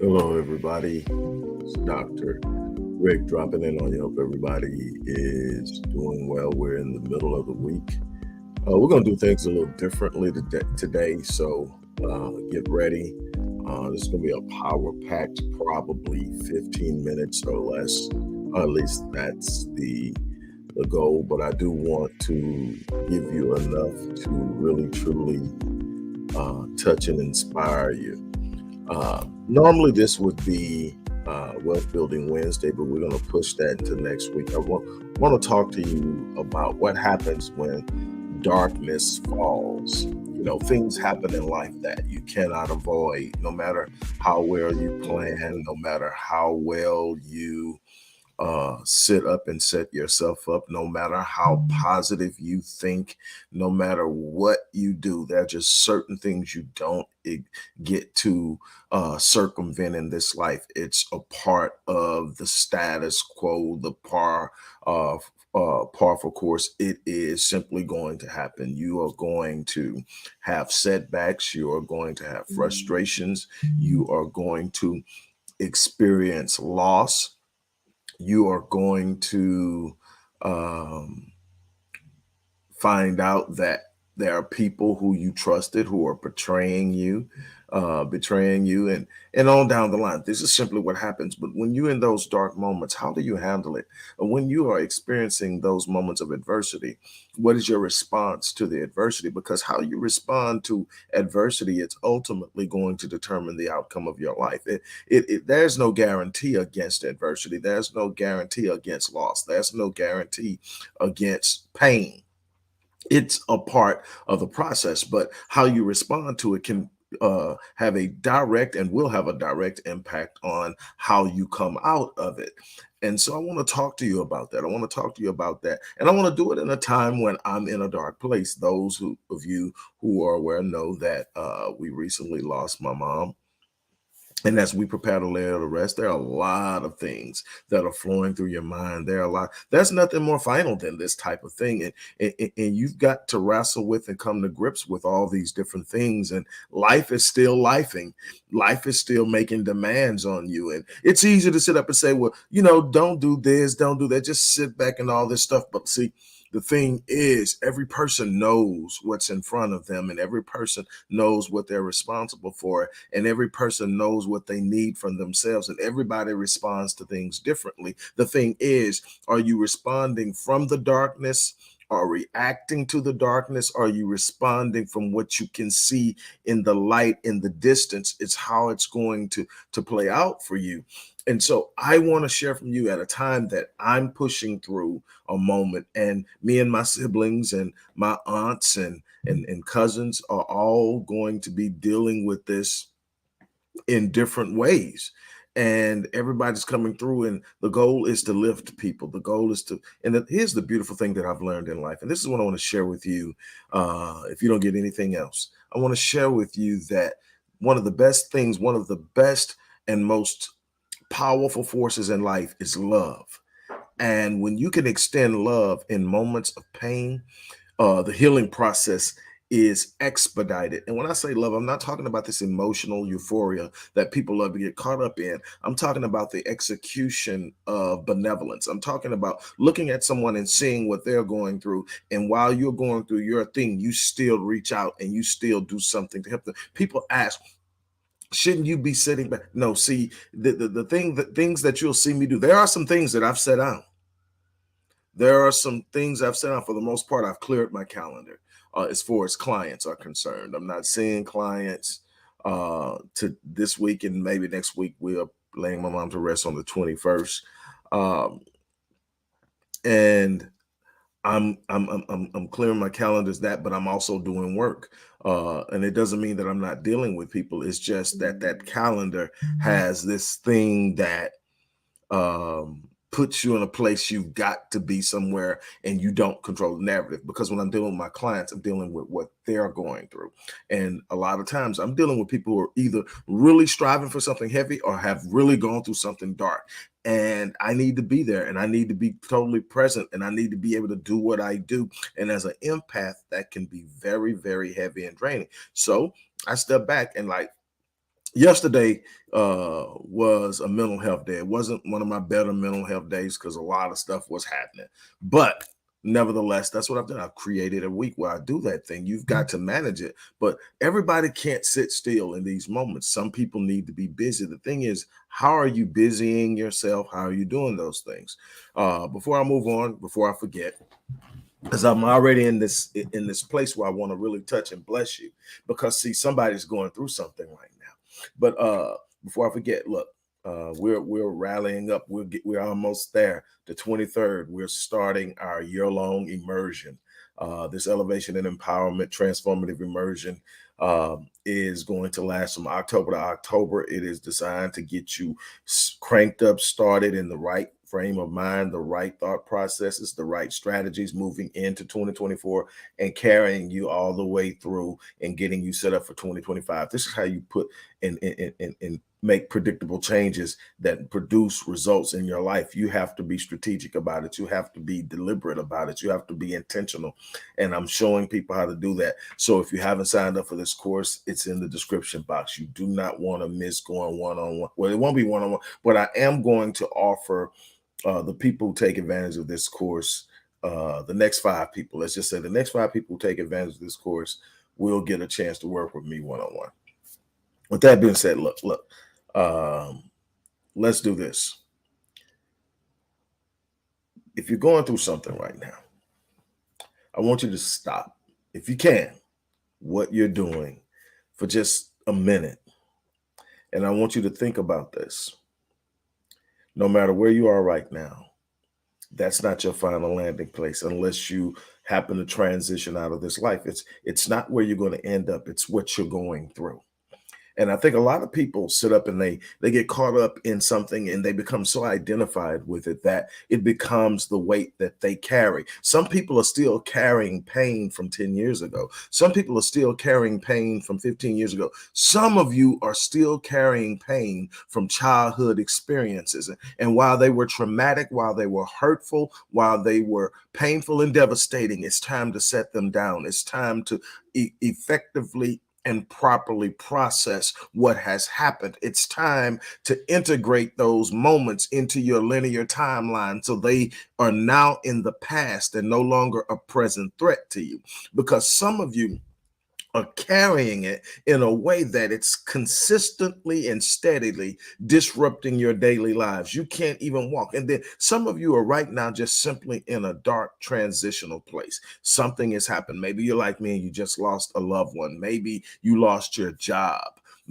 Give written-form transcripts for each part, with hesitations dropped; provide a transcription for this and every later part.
Hello, everybody. It's Dr. Rick dropping in on you. Hope everybody is doing well. We're in the middle of the week. We're going to do things a little differently today, so get ready. This is going to be a power packed, probably 15 minutes or less. At least that's the goal, but I do want to give you enough to really, truly touch and inspire you. Normally, this would be Wealth Building Wednesday, but we're going to push that into next week. I want to talk to you about what happens when darkness falls. You know, things happen in life that you cannot avoid, no matter how well you plan, no matter how well you sit up and set yourself up, no matter how positive you think, no matter what you do. There are just certain things you don't get to circumvent in this life. It's a part of the status quo, the par for course. It is simply going to happen. You are going to have setbacks. You are going to have frustrations. You are going to experience loss. You are going to um, find out that there are people who you trusted who are betraying you, and on down the line. This is simply what happens. But when you're in those dark moments, how do you handle it? And when you are experiencing those moments of adversity, what is your response to the adversity? Because how you respond to adversity, it's ultimately going to determine the outcome of your life. There's no guarantee against adversity. There's no guarantee against loss. There's no guarantee against pain. It's a part of the process, but how you respond to it can have a direct and will have a direct impact on how you come out of it. And so I want to talk to you about that. I want to talk to you about that. And I want to do it in a time when I'm in a dark place. Those of you who are aware know that we recently lost my mom. And as we prepare to lay her to rest, there are a lot of things that are flowing through your mind. There are a lot. There's nothing more final than this type of thing, and you've got to wrestle with and come to grips with all these different things. And life is still lifing. Life is still making demands on you, and it's easy to sit up and say, "Well, don't do this, don't do that. Just sit back and all this stuff." But see, the thing is, every person knows what's in front of them, and every person knows what they're responsible for, and every person knows what they need from themselves, and everybody responds to things differently. The thing is, are you responding from the darkness? Are reacting to the darkness? Are you responding from what you can see in the light in the distance? It's how it's going to play out for you. And so I want to share from you at a time that I'm pushing through a moment, and me and my siblings and my aunts and cousins are all going to be dealing with this in different ways. And everybody's coming through, and the goal is to lift people. The goal is to, here's the beautiful thing that I've learned in life, and this is what I want to share with you. If you don't get anything else, I want to share with you that one of the best things, one of the best and most powerful forces in life is love. And when you can extend love in moments of pain, the healing process is expedited. And when I say love, I'm not talking about this emotional euphoria that people love to get caught up in. I'm talking about the execution of benevolence. I'm talking about looking at someone and seeing what they're going through. And while you're going through your thing, you still reach out and you still do something to help them. People ask, shouldn't you be sitting back? No, see, the things that you'll see me do, there are some things that I've set out. There are some things I've set out. For the most part, I've cleared my calendar as far as clients are concerned. I'm not seeing clients to this week, and maybe next week we are laying my mom to rest on the 21st. Um, and I'm clearing my calendars that, but I'm also doing work. And it doesn't mean that I'm not dealing with people. It's just that that calendar has this thing that puts you in a place you've got to be somewhere, and you don't control the narrative. Because when I'm dealing with my clients, I'm dealing with what they're going through. And a lot of times I'm dealing with people who are either really striving for something heavy or have really gone through something dark. And I need to be there, and I need to be totally present, and I need to be able to do what I do. And as an empath, that can be very, very heavy and draining. So I step back and, like, Yesterday was a mental health day. It wasn't one of my better mental health days because a lot of stuff was happening. But nevertheless, that's what I've done. I've created a week where I do that thing. You've got to manage it. But everybody can't sit still in these moments. Some people need to be busy. The thing is, how are you busying yourself? How are you doing those things? Before I move on, before I forget, because I'm already in this place where I want to really touch and bless you, because see, somebody's going through something right now. But before I forget, look, we're rallying up. We're almost there. The 23rd, we're starting our year-long immersion. This elevation and empowerment transformative immersion is going to last from October to October. It is designed to get you cranked up, started in the right frame of mind, the right thought processes, the right strategies moving into 2024 and carrying you all the way through and getting you set up for 2025. This is how you put and make predictable changes that produce results in your life. You have to be strategic about it. You have to be deliberate about it. You have to be intentional. And I'm showing people how to do that. So if you haven't signed up for this course, it's in the description box. You do not want to miss going one-on-one. Well, it won't be one-on-one, but I am going to offer the people who take advantage of this course, the next 5 people, let's just say the next 5 people who take advantage of this course will get a chance to work with me one-on-one. With that being said, look, let's do this. If you're going through something right now, I want you to stop, if you can, what you're doing for just a minute. And I want you to think about this. No matter where you are right now, that's not your final landing place unless you happen to transition out of this life. It's not where you're going to end up. It's what you're going through. And I think a lot of people sit up and they get caught up in something and they become so identified with it that it becomes the weight that they carry. Some people are still carrying pain from 10 years ago. Some people are still carrying pain from 15 years ago. Some of you are still carrying pain from childhood experiences. And while they were traumatic, while they were hurtful, while they were painful and devastating, it's time to set them down. It's time to effectively and properly process what has happened. It's time to integrate those moments into your linear timeline so they are now in the past and no longer a present threat to you. Because some of you are carrying it in a way that it's consistently and steadily disrupting your daily lives. You can't even walk. And then some of you are right now just simply in a dark transitional place. Something has happened. Maybe you're like me and you just lost a loved one. Maybe you lost your job.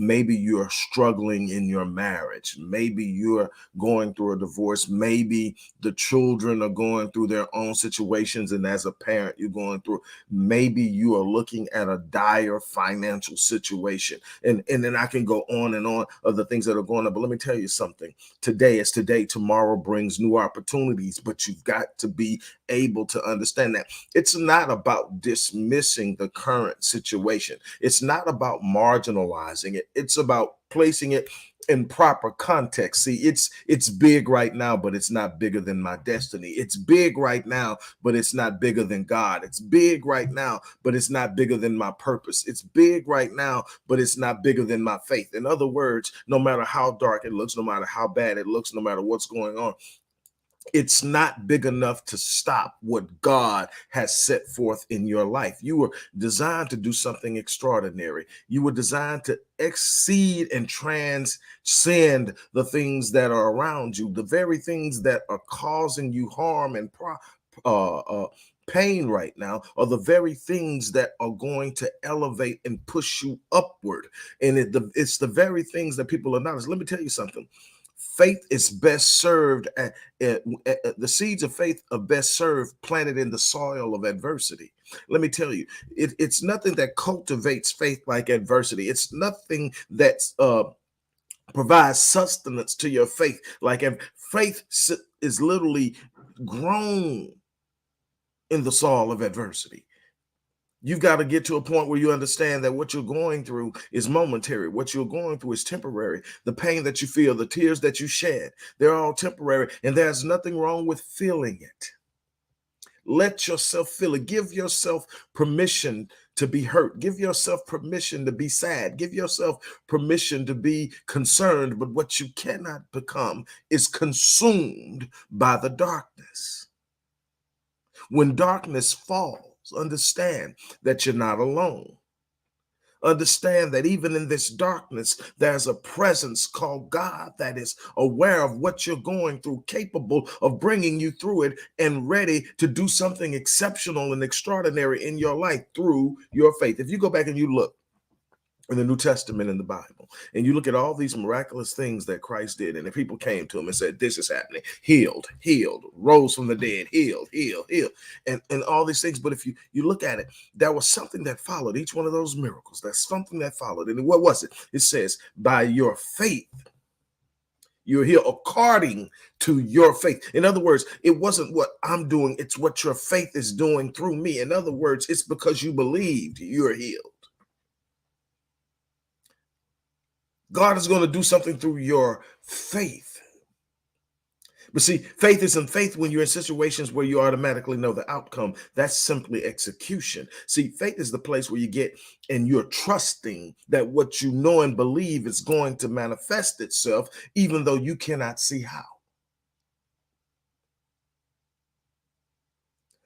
Maybe you're struggling in your marriage. Maybe you're going through a divorce. Maybe the children are going through their own situations. And as a parent, you're going through, maybe you are looking at a dire financial situation. And then I can go on and on of the things that are going on. But let me tell you something. Today is today. Tomorrow brings new opportunities, but you've got to be able to understand that it's not about dismissing the current situation. It's not about marginalizing it. It's about placing it in proper context. See, it's big right now, but it's not bigger than my destiny. It's big right now, but it's not bigger than God. It's big right now, but it's not bigger than my purpose. It's big right now, but it's not bigger than my faith. In other words, no matter how dark it looks, no matter how bad it looks, no matter what's going on, it's not big enough to stop what God has set forth in your life. You were designed to do something extraordinary. You were designed to exceed and transcend the things that are around you, the very things that are causing you harm and pain right now are the very things that are going to elevate and push you upward. And it's the very things that people are not. Let me tell you something. Faith is best served the seeds of faith are best served planted in the soil of adversity. Let me tell you, it's nothing that cultivates faith like adversity. It's nothing that provides sustenance to your faith like faith is literally grown in the soil of adversity. You've got to get to a point where you understand that what you're going through is momentary. What you're going through is temporary. The pain that you feel, the tears that you shed, they're all temporary. And there's nothing wrong with feeling it. Let yourself feel it. Give yourself permission to be hurt. Give yourself permission to be sad. Give yourself permission to be concerned. But what you cannot become is consumed by the darkness. When darkness falls, understand that you're not alone. Understand that even in this darkness, there's a presence called God that is aware of what you're going through, capable of bringing you through it, and ready to do something exceptional and extraordinary in your life through your faith. If you go back and you look in the New Testament in the Bible, and you look at all these miraculous things that Christ did, and the people came to him and said, this is happening, healed, rose from the dead, healed, and all these things. But if you look at it, there was something that followed each one of those miracles. That's something that followed. And what was it? It says, by your faith, you're healed according to your faith. In other words, it wasn't what I'm doing, it's what your faith is doing through me. In other words, it's because you believed you're healed. God is going to do something through your faith. But see, faith isn't faith when you're in situations where you automatically know the outcome. That's simply execution. See, faith is the place where you get and you're trusting that what you know and believe is going to manifest itself, even though you cannot see how.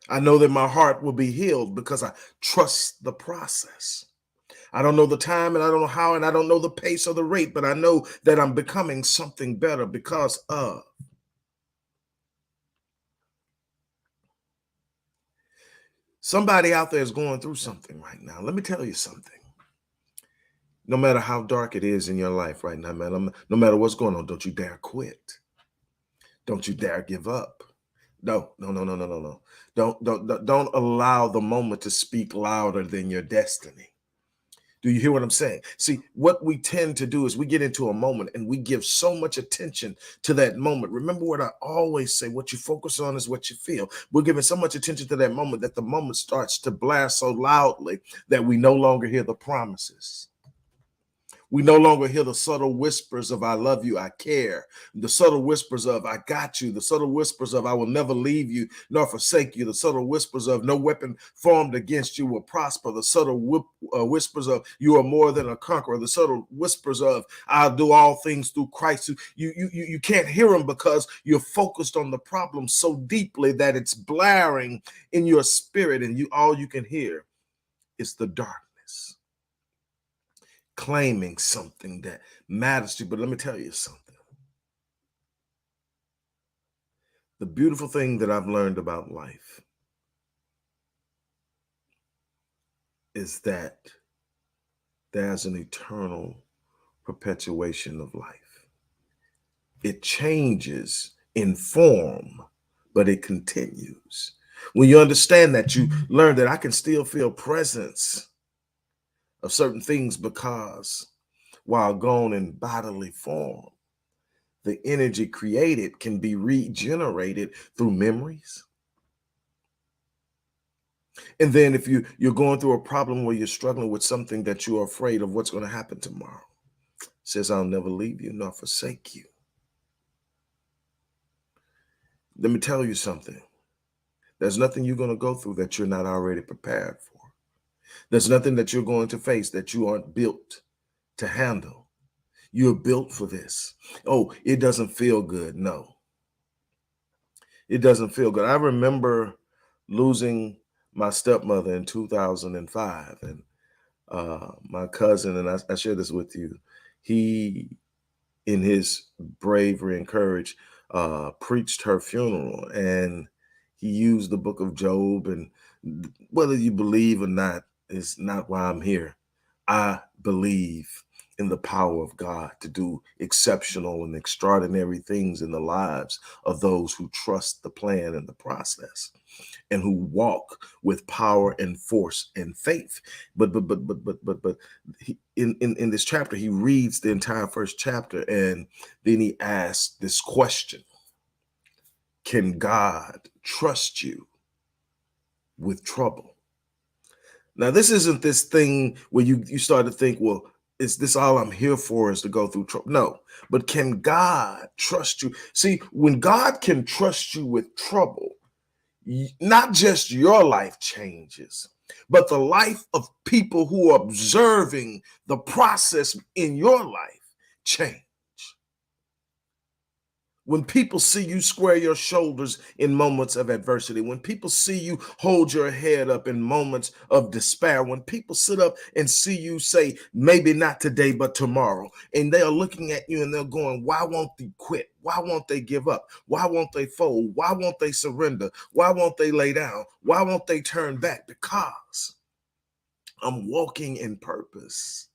I know that my heart will be healed because I trust the process. I don't know the time and I don't know how and I don't know the pace or the rate, but I know that I'm becoming something better because of. Somebody out there is going through something right now. Let me tell you something. No matter how dark it is in your life right now, man, no matter what's going on, don't you dare quit. Don't you dare give up. No. Don't allow the moment to speak louder than your destiny. Do you hear what I'm saying? See, what we tend to do is we get into a moment and we give so much attention to that moment. Remember what I always say, what you focus on is what you feel. We're giving so much attention to that moment that the moment starts to blast so loudly that we no longer hear the promises. We no longer hear the subtle whispers of I love you, I care, the subtle whispers of I got you, the subtle whispers of I will never leave you nor forsake you, the subtle whispers of no weapon formed against you will prosper, the subtle whispers of you are more than a conqueror, the subtle whispers of I'll do all things through Christ. You can't hear them because you're focused on the problem so deeply that it's blaring in your spirit, and all you can hear is the darkness claiming something that matters to you. But let me tell you something. The beautiful thing that I've learned about life is that there's an eternal perpetuation of life. It changes in form, but it continues. When you understand that, you learn that I can still feel presence of certain things because while gone in bodily form, the energy created can be regenerated through memories. And then if you're going through a problem where you're struggling with something that you're afraid of what's going to happen tomorrow, it says, I'll never leave you nor forsake you. Let me tell you something. There's nothing you're going to go through that you're not already prepared for. There's nothing that you're going to face that you aren't built to handle. You're built for this. Oh, it doesn't feel good. No, it doesn't feel good. I remember losing my stepmother in 2005, and my cousin, and I share this with you, he, in his bravery and courage, preached her funeral, and he used the book of Job. And whether you believe or not is not why I'm here. I believe in the power of God to do exceptional and extraordinary things in the lives of those who trust the plan and the process, and who walk with power and force and faith. But in this chapter, he reads the entire first chapter, and then he asks this question: can God trust you with trouble? Now, this isn't this thing where you start to think, well, is this all I'm here for, is to go through trouble? No, but can God trust you? See, when God can trust you with trouble, Not just your life changes, but the life of people who are observing the process in your life change. When people see you square your shoulders in moments of adversity, when people see you hold your head up in moments of despair, when people sit up and see you say, maybe not today, but tomorrow, and they are looking at you and they're going, why won't they quit? Why won't they give up? Why won't they fold? Why won't they surrender? Why won't they lay down? Why won't they turn back? Because I'm walking in purpose.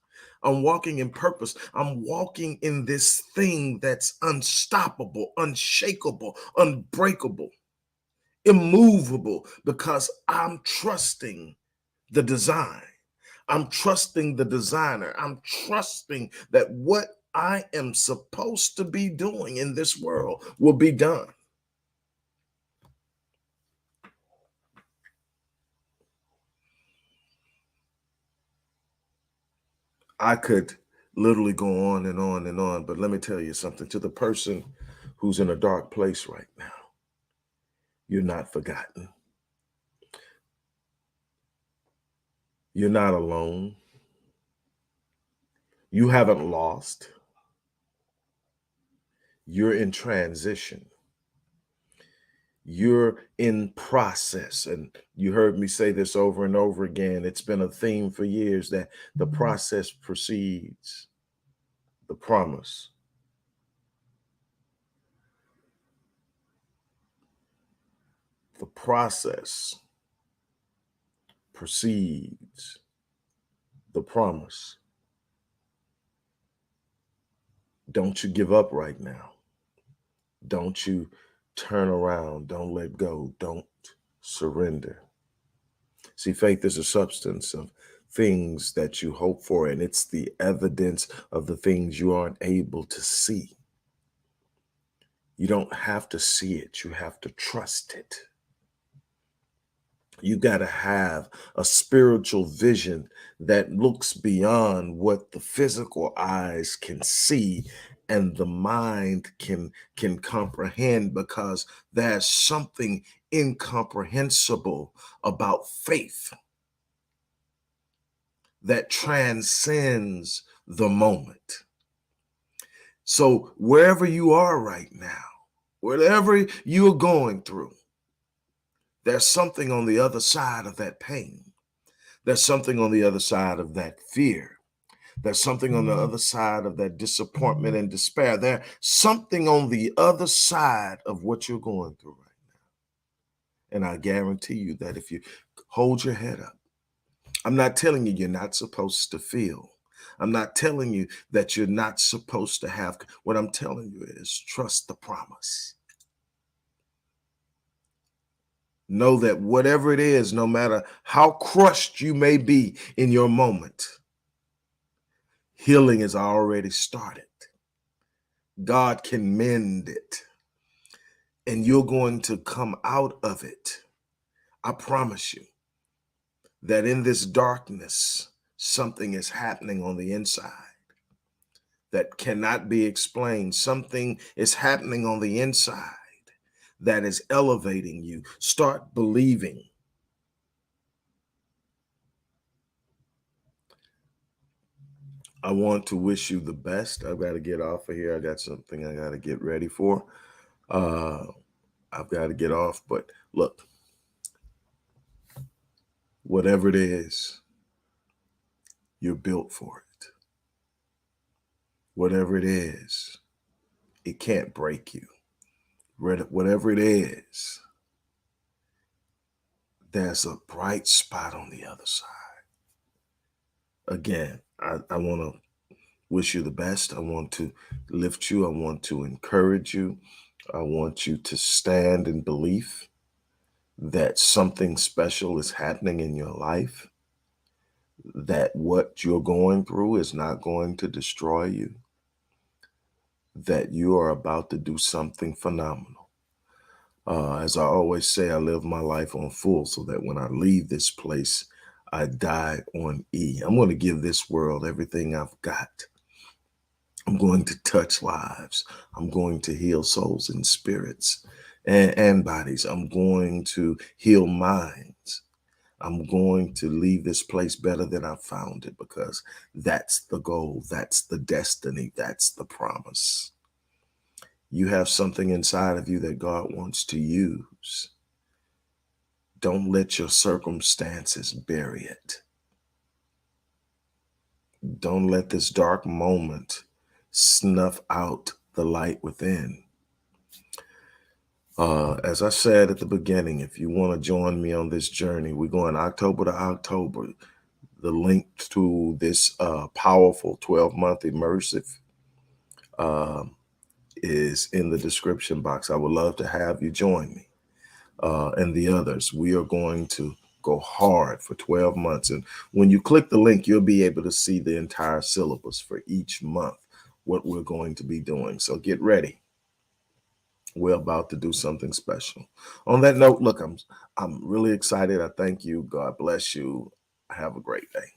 I'm walking in purpose. I'm walking in this thing that's unstoppable, unshakable, unbreakable, immovable, because I'm trusting the design. I'm trusting the designer. I'm trusting that what I am supposed to be doing in this world will be done. I could literally go on and on and on, but let me tell you something. To the person who's in a dark place right now, you're not forgotten. You're not alone. You haven't lost. You're in transition. You're in process. And you heard me say this over and over again. It's been a theme for years that the process precedes the promise. The process precedes the promise. Don't you give up right now. Don't you turn around. Don't let go. Don't surrender. See, faith is a substance of things that you hope for, and it's the evidence of the things you aren't able to see. You don't have to see it, you have to trust it. You got to have a spiritual vision that looks beyond what the physical eyes can see and the mind can comprehend, because there's something incomprehensible about faith that transcends the moment. So wherever you are right now, whatever you're going through, there's something on the other side of that pain. There's something on the other side of that fear. There's something on the other side of that disappointment and despair. There's something on the other side of what you're going through right now. And I guarantee you that if you hold your head up, I'm not telling you you're not supposed to feel. I'm not telling you that you're not supposed to have. What I'm telling you is trust the promise. Know that whatever it is, no matter how crushed you may be in your moment, healing has already started. God can mend it, and you're going to come out of it. I promise you that in this darkness, something is happening on the inside that cannot be explained. Something is happening on the inside that is elevating you. Start believing. I want to wish you the best. I've got to get off of here. I got something I got to get ready for. Uh, I've got to get off. But look, whatever it is, you're built for it. Whatever it is, it can't break you. Whatever it is, there's a bright spot on the other side. Again, I want to wish you the best. I want to lift you. I want to encourage you. I want you to stand in belief that something special is happening in your life, that what you're going through is not going to destroy you, that you are about to do something phenomenal. As I always say, I live my life on full so that when I leave this place, I die on E. I'm going to give this world everything I've got. I'm going to touch lives. I'm going to heal souls and spirits. and bodies. I'm going to heal minds. I'm going to leave this place better than I found it, because that's the goal. That's the destiny. That's the promise. You have something inside of you that God wants to use. Don't let your circumstances bury it. Don't let this dark moment snuff out the light within. As I said at the beginning, if you want to join me on this journey, we're going October to October. The link to this powerful 12-month immersive uh, is in the description box. I would love to have you join me and the others. We are going to go hard for 12 months. And when you click the link, you'll be able to see the entire syllabus for each month, what we're going to be doing. So get ready. We're about to do something special. On that note, look, I'm really excited. I thank you. God bless you. Have a great day.